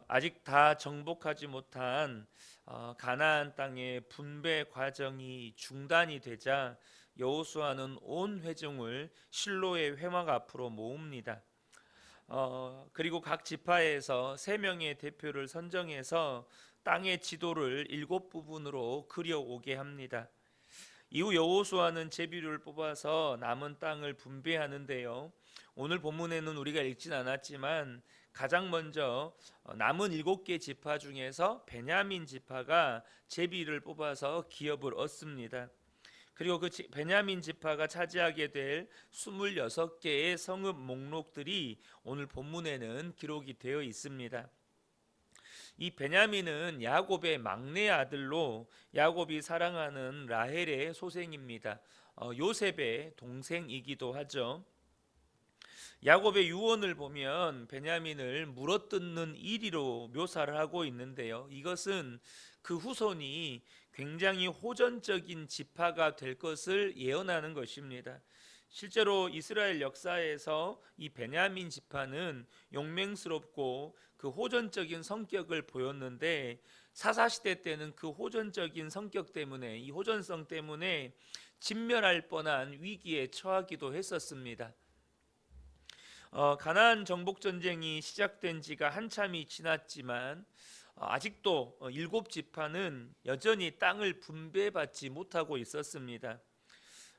아직 다 정복하지 못한 가나안 땅의 분배 과정이 중단이 되자 여호수아는 온 회중을 실로의 회막 앞으로 모읍니다. 그리고 각 지파에서 세 명의 대표를 선정해서 땅의 지도를 7부분으로 그려오게 합니다. 이후 여호수아는 제비를 뽑아서 남은 땅을 분배하는데요. 오늘 본문에는 우리가 읽진 않았지만 가장 먼저 남은 7개 지파 중에서 베냐민 지파가 제비를 뽑아서 기업을 얻습니다. 그리고 그 베냐민 지파가 차지하게 될 26개의 성읍 목록들이 오늘 본문에는 기록이 되어 있습니다. 이 베냐민은 야곱의 막내 아들로 야곱이 사랑하는 라헬의 소생입니다. 요셉의 동생이기도 하죠. 야곱의 유언을 보면 베냐민을 물어뜯는 이리로 묘사를 하고 있는데요. 이것은 그 후손이 굉장히 호전적인 지파가 될 것을 예언하는 것입니다. 실제로 이스라엘 역사에서 이 베냐민 지파는 용맹스럽고 그 호전적인 성격을 보였는데 사사시대 때는 그 호전적인 성격 때문에 이 호전성 때문에 진멸할 뻔한 위기에 처하기도 했었습니다. 가나안 정복 전쟁이 시작된 지가 한참이 지났지만 아직도 7지파는 여전히 땅을 분배받지 못하고 있었습니다.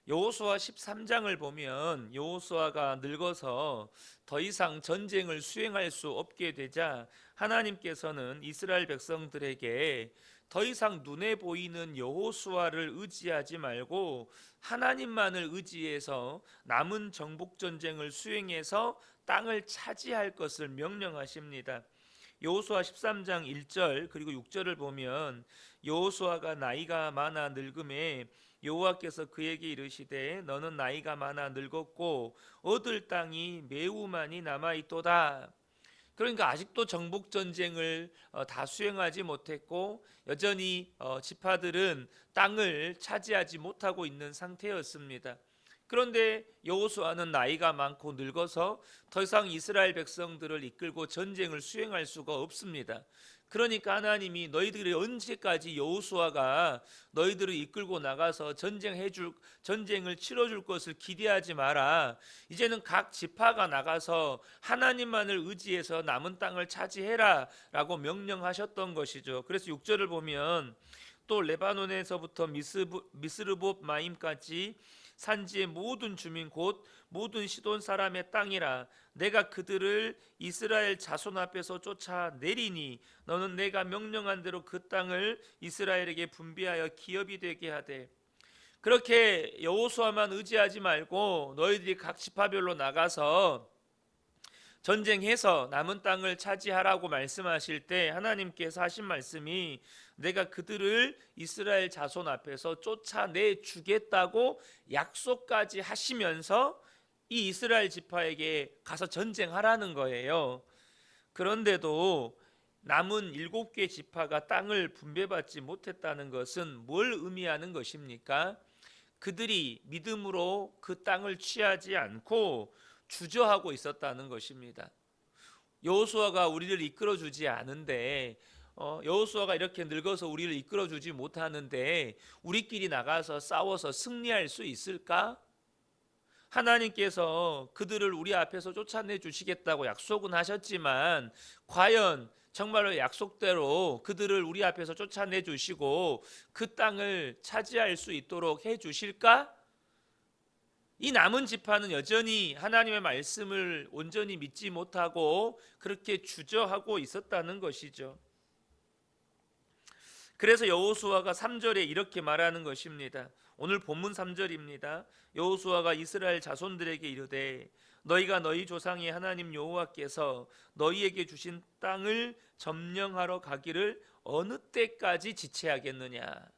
여호수아 13장을 보면 여호수아가 늙어서 더 이상 전쟁을 수행할 수 없게 되자 하나님께서는 이스라엘 백성들에게 더 이상 눈에 보이는 여호수아를 의지하지 말고 하나님만을 의지해서 남은 정복 전쟁을 수행해서 땅을 차지할 것을 명령하십니다. 여호수아 13장 1절 그리고 6절을 보면 여호수아가 나이가 많아 늙음에 여호와께서 그에게 이르시되 너는 나이가 많아 늙었고 얻을 땅이 매우 많이 남아 있도다. 그러니까 아직도 정복 전쟁을 다 수행하지 못했고 여전히 지파들은 땅을 차지하지 못하고 있는 상태였습니다. 그런데 여호수아는 나이가 많고 늙어서 더 이상 이스라엘 백성들을 이끌고 전쟁을 수행할 수가 없습니다. 그러니까 하나님이 너희들이 언제까지 여호수아가 너희들을 이끌고 나가서 전쟁을 치러줄 것을 기대하지 마라. 이제는 각 지파가 나가서 하나님만을 의지해서 남은 땅을 차지해라라고 명령하셨던 것이죠. 그래서 6절을 보면 또 레바논에서부터 미스르봇 마임까지 산지의 모든 주민 곧 모든 시돈 사람의 땅이라 내가 그들을 이스라엘 자손 앞에서 쫓아내리니 너는 내가 명령한 대로 그 땅을 이스라엘에게 분배하여 기업이 되게 하되 그렇게 여호수아만 의지하지 말고 너희들이 각 지파별로 나가서 전쟁해서 남은 땅을 차지하라고 말씀하실 때 하나님께서 하신 말씀이 내가 그들을 이스라엘 자손 앞에서 쫓아내 주겠다고 약속까지 하시면서 이 이스라엘 지파에게 가서 전쟁하라는 거예요. 그런데도 남은 7개 지파가 땅을 분배받지 못했다는 것은 뭘 의미하는 것입니까? 그들이 믿음으로 그 땅을 취하지 않고 주저하고 있었다는 것입니다. 여호수아가 우리를 이끌어주지 않은데 여호수아가 이렇게 늙어서 우리를 이끌어주지 못하는데 우리끼리 나가서 싸워서 승리할 수 있을까? 하나님께서 그들을 우리 앞에서 쫓아내 주시겠다고 약속은 하셨지만 과연 정말로 약속대로 그들을 우리 앞에서 쫓아내 주시고 그 땅을 차지할 수 있도록 해 주실까? 이 남은 지파는 여전히 하나님의 말씀을 온전히 믿지 못하고 그렇게 주저하고 있었다는 것이죠. 그래서 여호수아가 3절에 이렇게 말하는 것입니다. 오늘 본문 3절입니다. 여호수아가 이스라엘 자손들에게 이르되 너희가 너희 조상의 하나님 여호와께서 너희에게 주신 땅을 점령하러 가기를 어느 때까지 지체하겠느냐.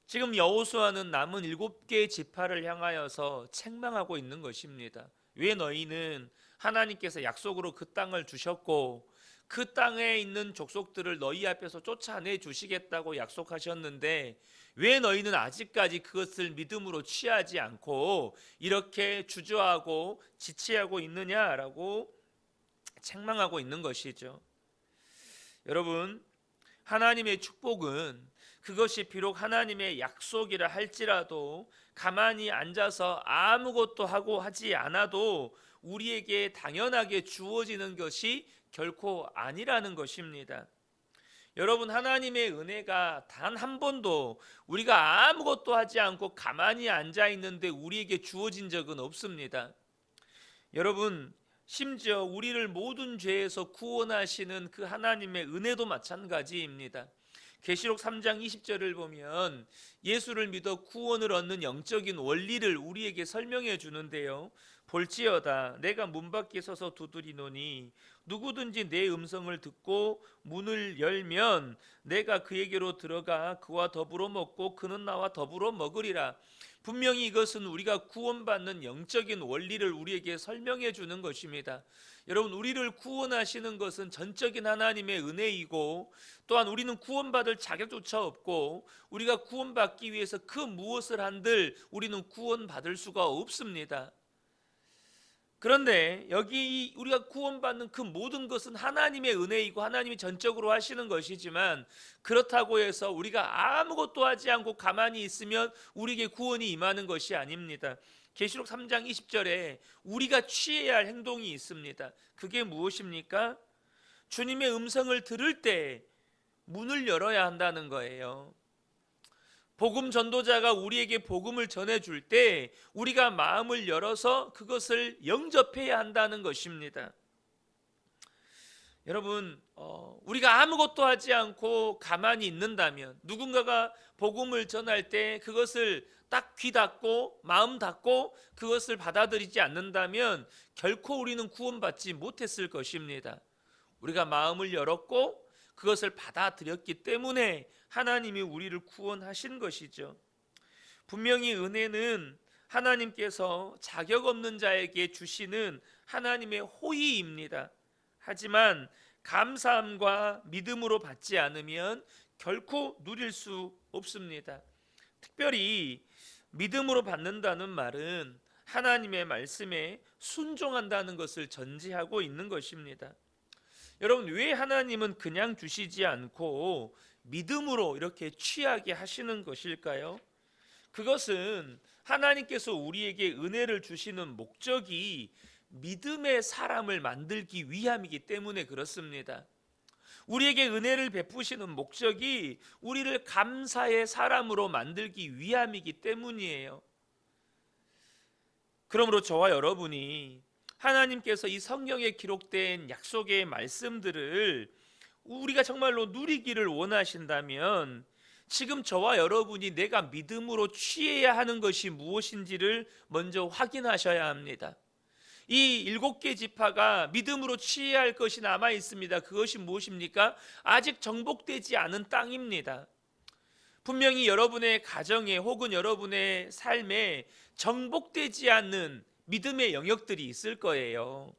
지금 여호수아는 남은 7개의 지파를 향하여서 책망하고 있는 것입니다. 왜 너희는 하나님께서 약속으로 그 땅을 주셨고 그 땅에 있는 족속들을 너희 앞에서 쫓아내 주시겠다고 약속하셨는데 왜 너희는 아직까지 그것을 믿음으로 취하지 않고 이렇게 주저하고 지체하고 있느냐라고 책망하고 있는 것이죠. 여러분, 하나님의 축복은 그것이 비록 하나님의 약속이라 할지라도 가만히 앉아서 아무것도 하고 하지 않아도 우리에게 당연하게 주어지는 것이 결코 아니라는 것입니다. 여러분, 하나님의 은혜가 단 한 번도 우리가 아무것도 하지 않고 가만히 앉아 있는데 우리에게 주어진 적은 없습니다. 여러분, 심지어 우리를 모든 죄에서 구원하시는 그 하나님의 은혜도 마찬가지입니다. 계시록 3장 20절을 보면 예수를 믿어 구원을 얻는 영적인 원리를 우리에게 설명해 주는데요. 볼지어다 내가 문 밖에 서서 두드리노니 누구든지 내 음성을 듣고 문을 열면 내가 그에게로 들어가 그와 더불어 먹고 그는 나와 더불어 먹으리라. 분명히 이것은 우리가 구원받는 영적인 원리를 우리에게 설명해 주는 것입니다. 여러분, 우리를 구원하시는 것은 전적인 하나님의 은혜이고 또한 우리는 구원받을 자격조차 없고 우리가 구원받기 위해서 그 무엇을 한들 우리는 구원받을 수가 없습니다. 그런데 여기 우리가 구원받는 그 모든 것은 하나님의 은혜이고 하나님이 전적으로 하시는 것이지만 그렇다고 해서 우리가 아무것도 하지 않고 가만히 있으면 우리에게 구원이 임하는 것이 아닙니다. 계시록 3장 20절에 우리가 취해야 할 행동이 있습니다. 그게 무엇입니까? 주님의 음성을 들을 때 문을 열어야 한다는 거예요. 복음 전도자가 우리에게 복음을 전해줄 때 우리가 마음을 열어서 그것을 영접해야 한다는 것입니다. 여러분, 우리가 아무것도 하지 않고 가만히 있는다면, 누군가가 복음을 전할 때 그것을 딱 귀 닫고 마음 닫고 그것을 받아들이지 않는다면 결코 우리는 구원받지 못했을 것입니다. 우리가 마음을 열었고 그것을 받아들였기 때문에 하나님이 우리를 구원하신 것이죠. 분명히 은혜는 하나님께서 자격 없는 자에게 주시는 하나님의 호의입니다. 하지만 감사함과 믿음으로 받지 않으면 결코 누릴 수 없습니다. 특별히 믿음으로 받는다는 말은 하나님의 말씀에 순종한다는 것을 전제하고 있는 것입니다. 여러분, 왜 하나님은 그냥 주시지 않고 믿음으로 이렇게 취하게 하시는 것일까요? 그것은 하나님께서 우리에게 은혜를 주시는 목적이 믿음의 사람을 만들기 위함이기 때문에 그렇습니다. 우리에게 은혜를 베푸시는 목적이 우리를 감사의 사람으로 만들기 위함이기 때문이에요. 그러므로 저와 여러분이 하나님께서 이 성경에 기록된 약속의 말씀들을 우리가 정말로 누리기를 원하신다면 지금 저와 여러분이 내가 믿음으로 취해야 하는 것이 무엇인지를 먼저 확인하셔야 합니다. 이 7개 지파가 믿음으로 취해야 할 것이 남아 있습니다. 그것이 무엇입니까? 아직 정복되지 않은 땅입니다. 분명히 여러분의 가정에 혹은 여러분의 삶에 정복되지 않는 믿음의 영역들이 있을 거예요.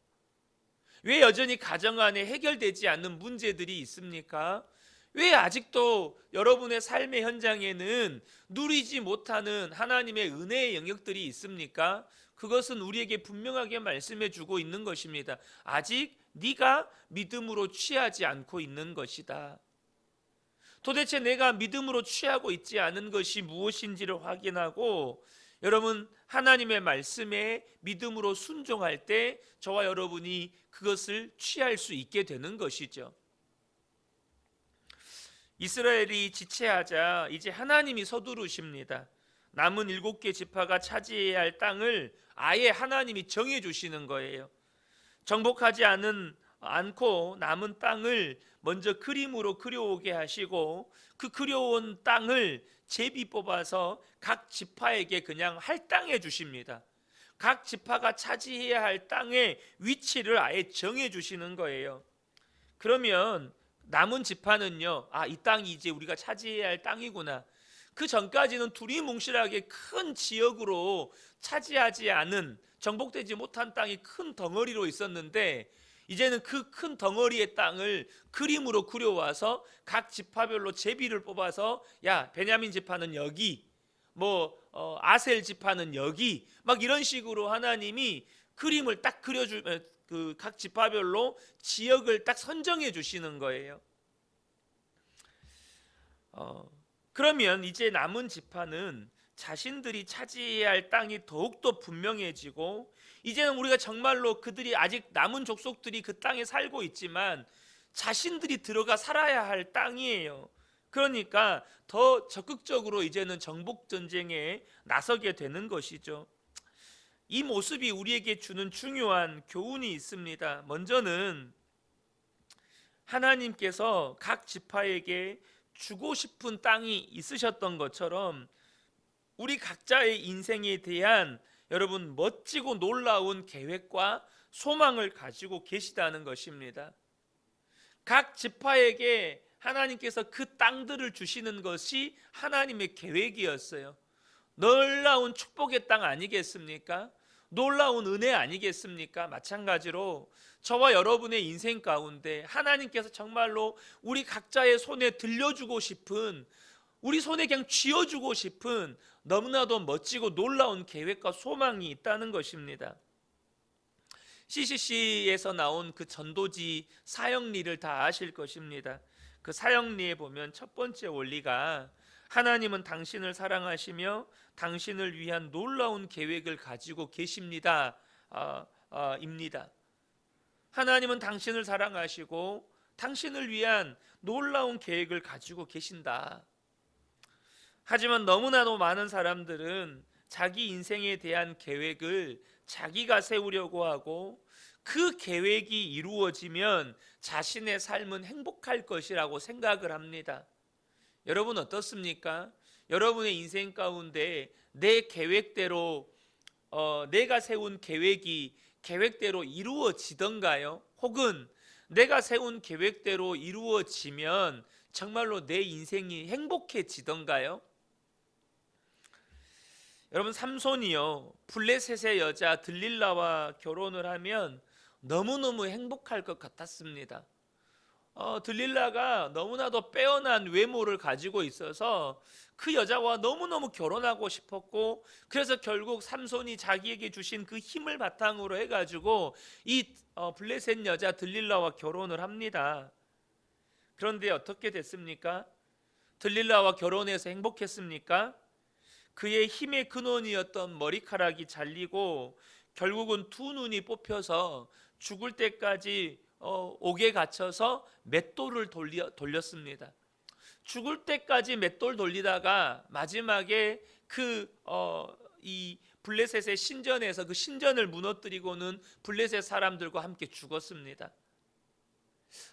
왜 여전히 가정 안에 해결되지 않는 문제들이 있습니까? 왜 아직도 여러분의 삶의 현장에는 누리지 못하는 하나님의 은혜의 영역들이 있습니까? 그것은 우리에게 분명하게 말씀해 주고 있는 것입니다. 아직 네가 믿음으로 취하지 않고 있는 것이다. 도대체 내가 믿음으로 취하고 있지 않은 것이 무엇인지를 확인하고 여러분, 하나님의 말씀에 믿음으로 순종할 때 저와 여러분이 그것을 취할 수 있게 되는 것이죠. 이스라엘이 지체하자 이제 하나님이 서두르십니다. 남은 7개 지파가 차지해야 할 땅을 아예 하나님이 정해 주시는 거예요. 정복하지 않고 남은 땅을 먼저 그림으로 그려오게 하시고 그 그려온 땅을 제비 뽑아서 각 지파에게 그냥 할당해 주십니다. 각 지파가 차지해야 할 땅의 위치를 아예 정해 주시는 거예요. 그러면 남은 지파는요, 이 땅이 이제 우리가 차지해야 할 땅이구나. 그 전까지는 두리뭉실하게 큰 지역으로 차지하지 않은 정복되지 못한 땅이 큰 덩어리로 있었는데 이제는 그 큰 덩어리의 땅을 그림으로 그려와서 각 지파별로 제비를 뽑아서 야, 베냐민 지파는 여기, 아셀 지파는 여기, 막 이런 식으로 하나님이 그림을 딱 그 각 지파별로 지역을 딱 선정해 주시는 거예요. 그러면 이제 남은 지파는 자신들이 차지해야 할 땅이 더욱더 분명해지고, 이제는 우리가 정말로 그들이 아직 남은 족속들이 그 땅에 살고 있지만 자신들이 들어가 살아야 할 땅이에요. 그러니까 더 적극적으로 이제는 정복 전쟁에 나서게 되는 것이죠. 이 모습이 우리에게 주는 중요한 교훈이 있습니다. 먼저는 하나님께서 각 지파에게 주고 싶은 땅이 있으셨던 것처럼 우리 각자의 인생에 대한 여러분 멋지고 놀라운 계획과 소망을 가지고 계시다는 것입니다. 각 지파에게 하나님께서 그 땅들을 주시는 것이 하나님의 계획이었어요. 놀라운 축복의 땅 아니겠습니까? 놀라운 은혜 아니겠습니까? 마찬가지로 저와 여러분의 인생 가운데 하나님께서 정말로 우리 각자의 손에 들려주고 싶은, 우리 손에 그냥 쥐어주고 싶은 너무나도 멋지고 놀라운 계획과 소망이 있다는 것입니다. CCC에서 나온 그 전도지 사역리를 다 아실 것입니다. 그 사역리에 보면 첫 번째 원리가 하나님은 당신을 사랑하시며 당신을 위한 놀라운 계획을 가지고 계십니다. 입니다. 하나님은 당신을 사랑하시고 당신을 위한 놀라운 계획을 가지고 계신다. 하지만 너무나도 많은 사람들은 자기 인생에 대한 계획을 자기가 세우려고 하고 그 계획이 이루어지면 자신의 삶은 행복할 것이라고 생각을 합니다. 여러분 어떻습니까? 여러분의 인생 가운데 내 계획대로 내가 세운 계획이 계획대로 이루어지던가요? 혹은 내가 세운 계획대로 이루어지면 정말로 내 인생이 행복해지던가요? 여러분 삼손이요 블레셋의 여자 들릴라와 결혼을 하면 너무너무 행복할 것 같았습니다. 들릴라가 너무나도 빼어난 외모를 가지고 있어서 그 여자와 너무너무 결혼하고 싶었고, 그래서 결국 삼손이 자기에게 주신 그 힘을 바탕으로 해가지고 이 블레셋 여자 들릴라와 결혼을 합니다. 그런데 어떻게 됐습니까? 들릴라와 결혼해서 행복했습니까? 그의 힘의 근원이었던 머리카락이 잘리고 결국은 두 눈이 뽑혀서 죽을 때까지 옥에 갇혀서 맷돌을 돌렸습니다. 죽을 때까지 맷돌 돌리다가 마지막에 이 블레셋의 신전에서 그 신전을 무너뜨리고는 블레셋 사람들과 함께 죽었습니다.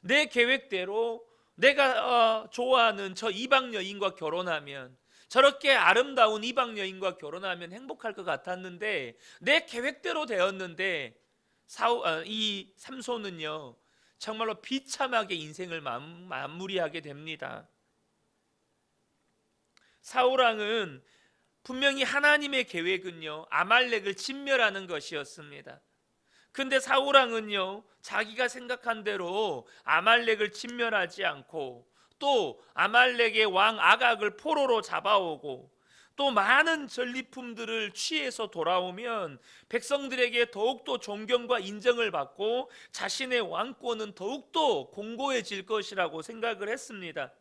내 계획대로 내가 좋아하는 저 이방 여인과 결혼하면, 저렇게 아름다운 이방 여인과 결혼하면 행복할 것 같았는데 내 계획대로 되었는데 이 삼손은요 정말로 비참하게 인생을 마무리하게 됩니다. 사울왕은 분명히 하나님의 계획은요 아말렉을 진멸하는 것이었습니다. 근데 사울왕은요 자기가 생각한 대로 아말렉을 진멸하지 않고 또 아말렉의 왕 아각을 포로로 잡아오고 또 많은 전리품들을 취해서 돌아오면 백성들에게 더욱더 존경과 인정을 받고 자신의 왕권은 더욱더 공고해질 것이라고 생각을 했습니다.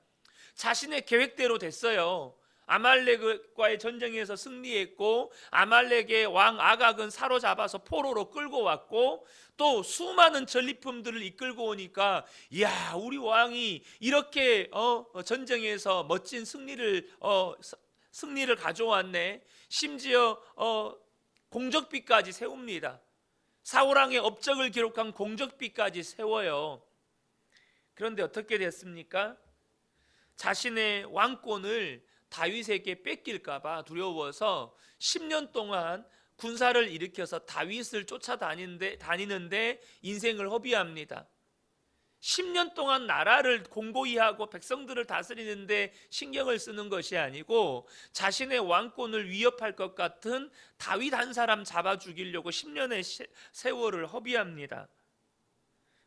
자신의 계획대로 됐어요. 아말렉과의 전쟁에서 승리했고 아말렉의 왕 아각은 사로잡아서 포로로 끌고 왔고 또 수많은 전리품들을 이끌고 오니까 이야 우리 왕이 이렇게 전쟁에서 멋진 승리를 가져왔네. 심지어 공적비까지 세웁니다. 사울왕의 업적을 기록한 공적비까지 세워요. 그런데 어떻게 됐습니까? 자신의 왕권을 다윗에게 뺏길까봐 두려워서 10년 동안 군사를 일으켜서 다윗을 쫓아다니는데 인생을 허비합니다. 10년 동안 나라를 공고히 하고 백성들을 다스리는데 신경을 쓰는 것이 아니고 자신의 왕권을 위협할 것 같은 다윗 한 사람 잡아 죽이려고 10년의 세월을 허비합니다.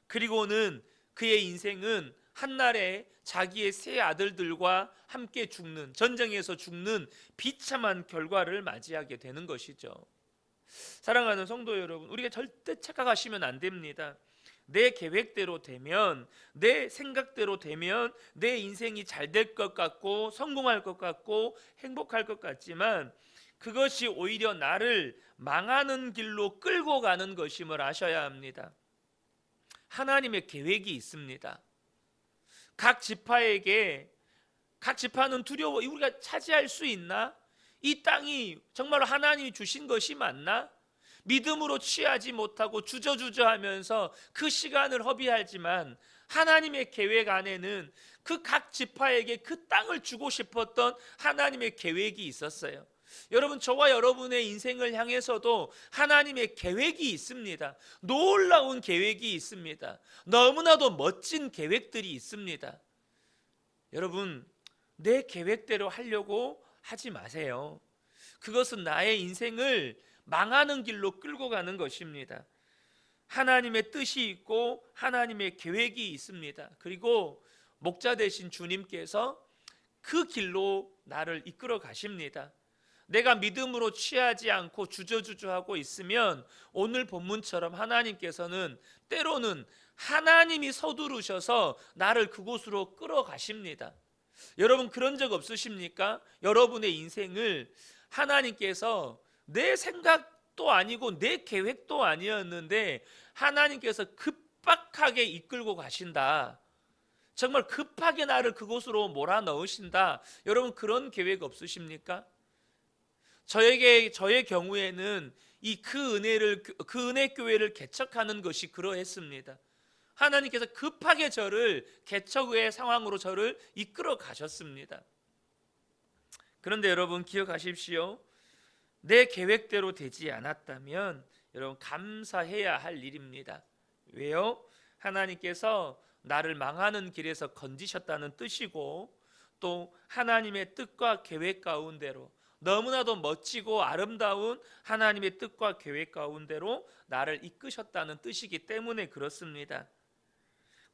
그리고는 그의 인생은 한날에 자기의 세 아들들과 함께 전쟁에서 죽는 비참한 결과를 맞이하게 되는 것이죠. 사랑하는 성도 여러분, 우리가 절대 착각하시면 안 됩니다. 내 계획대로 되면, 내 생각대로 되면 내 인생이 잘 될 것 같고 성공할 것 같고 행복할 것 같지만, 그것이 오히려 나를 망하는 길로 끌고 가는 것임을 아셔야 합니다. 하나님의 계획이 있습니다. 각 지파에게, 각 지파는 두려워. 우리가 차지할 수 있나? 이 땅이 정말로 하나님이 주신 것이 맞나? 믿음으로 취하지 못하고 주저주저하면서 그 시간을 허비하지만, 하나님의 계획 안에는 그 각 지파에게 그 땅을 주고 싶었던 하나님의 계획이 있었어요. 여러분, 저와 여러분의 인생을 향해서도 하나님의 계획이 있습니다. 놀라운 계획이 있습니다. 너무나도 멋진 계획들이 있습니다. 여러분, 내 계획대로 하려고 하지 마세요. 그것은 나의 인생을 망하는 길로 끌고 가는 것입니다. 하나님의 뜻이 있고 하나님의 계획이 있습니다. 그리고 목자 되신 주님께서 그 길로 나를 이끌어 가십니다. 내가 믿음으로 취하지 않고 주저주저하고 있으면 오늘 본문처럼 하나님께서는 때로는 하나님이 서두르셔서 나를 그곳으로 끌어가십니다. 여러분, 그런 적 없으십니까? 여러분의 인생을 하나님께서 내 생각도 아니고 내 계획도 아니었는데 하나님께서 급박하게 이끌고 가신다. 정말 급하게 나를 그곳으로 몰아넣으신다. 여러분, 그런 계획 없으십니까? 저의 경우에는 그 은혜 교회를 개척하는 것이 그러했습니다. 하나님께서 급하게 저를 개척의 상황으로 저를 이끌어 가셨습니다. 그런데 여러분, 기억하십시오. 내 계획대로 되지 않았다면 여러분, 감사해야 할 일입니다. 왜요? 하나님께서 나를 망하는 길에서 건지셨다는 뜻이고, 또 하나님의 뜻과 계획 가운데로, 너무나도 멋지고 아름다운 하나님의 뜻과 계획 가운데로 나를 이끄셨다는 뜻이기 때문에 그렇습니다.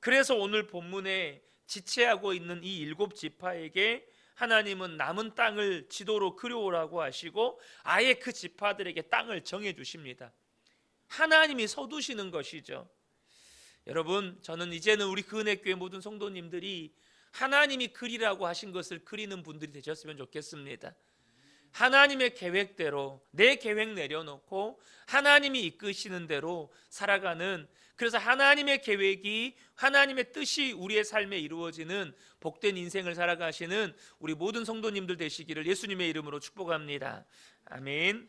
그래서 오늘 본문에 지체하고 있는 이 7 지파에게 하나님은 남은 땅을 지도로 그려오라고 하시고 아예 그 지파들에게 땅을 정해 주십니다. 하나님이 서두시는 것이죠. 여러분, 저는 이제는 우리 그은혜교회 모든 성도님들이 하나님이 그리라고 하신 것을 그리는 분들이 되셨으면 좋겠습니다. 하나님의 계획대로 내 계획 내려놓고 하나님이 이끄시는 대로 살아가는, 그래서 하나님의 계획이, 하나님의 뜻이 우리의 삶에 이루어지는 복된 인생을 살아가시는 우리 모든 성도님들 되시기를 예수님의 이름으로 축복합니다. 아멘.